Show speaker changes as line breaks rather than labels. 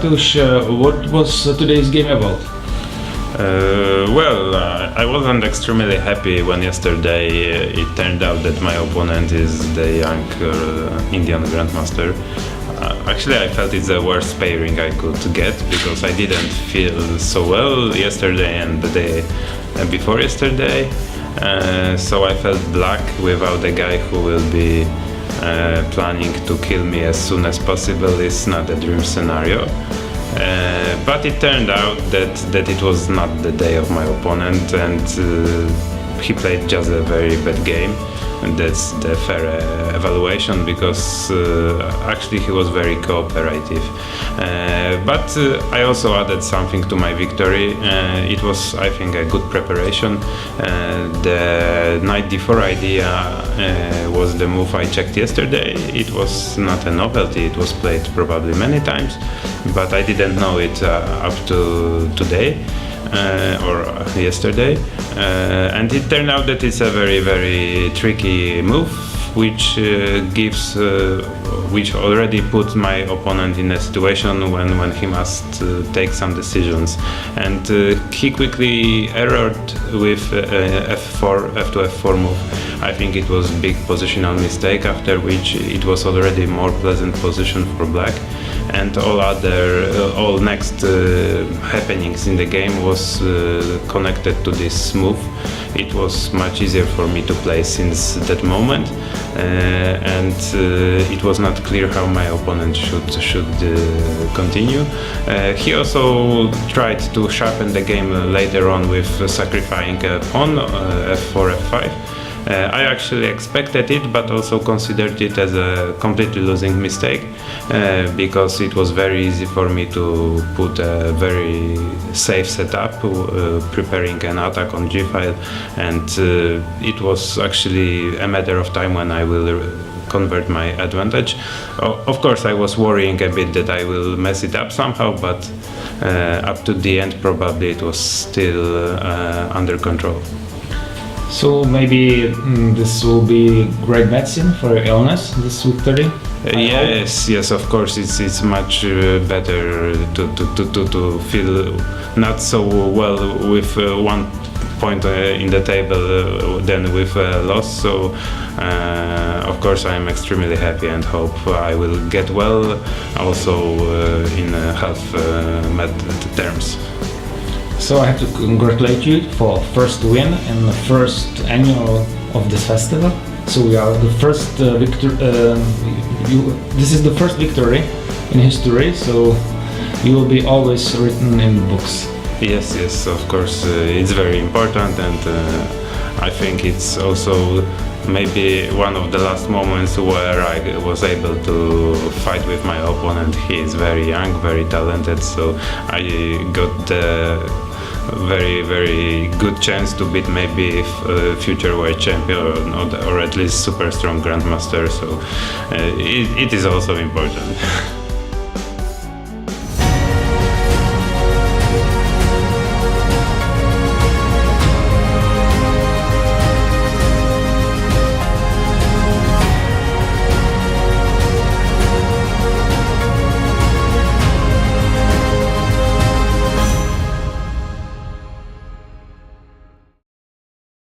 Mateusz, what was today's game about?
I wasn't extremely happy when yesterday it turned out that my opponent is the young Indian Grandmaster. Actually, I felt it's the worst pairing I could get because I didn't feel so well yesterday and the day before yesterday. So I felt black without a guy who will be planning to kill me as soon as possible. It's not a dream scenario. But it turned out that it was not the day of my opponent, and he played just a very bad game. And that's the fair evaluation because actually he was very cooperative. But I also added something to my victory. It was, I think, a good preparation. The knight d4 idea was the move I checked yesterday. It was not a novelty, it was played probably many times, but I didn't know it up to today. Or yesterday, and it turned out that it's a very, very tricky move, which which already put my opponent in a situation when he must take some decisions, and he quickly errored with f4 to f4 move. I think it was big positional mistake, after which it was already more pleasant position for black, and all next happenings in the game was connected to this move. It was much easier for me to play since that moment, and it was not clear how my opponent should continue. He also tried to sharpen the game later on with sacrificing a pawn, f4, f5. I actually expected it, but also considered it as a completely losing mistake, because it was very easy for me to put a very safe setup, preparing an attack on g-file, and it was actually a matter of time when I will convert my advantage. Of course, I was worrying a bit that I will mess it up somehow, but up to the end probably it was still under control.
So maybe this will be great medicine for illness, this victory?
Yes, of course. It's much better to feel not so well with 1 point in the table than with a loss. So of course I am extremely happy and hope I will get well also in half terms.
So I have to congratulate you for first win in the first annual of this festival. So we are the first this is the first victory in history, so you will be always written in books.
Yes, of course, it's very important, and I think it's also maybe one of the last moments where I was able to fight with my opponent. He is very young, very talented, so I got the very, very good chance to beat maybe future world champion or at least super strong grandmaster, so it is also important.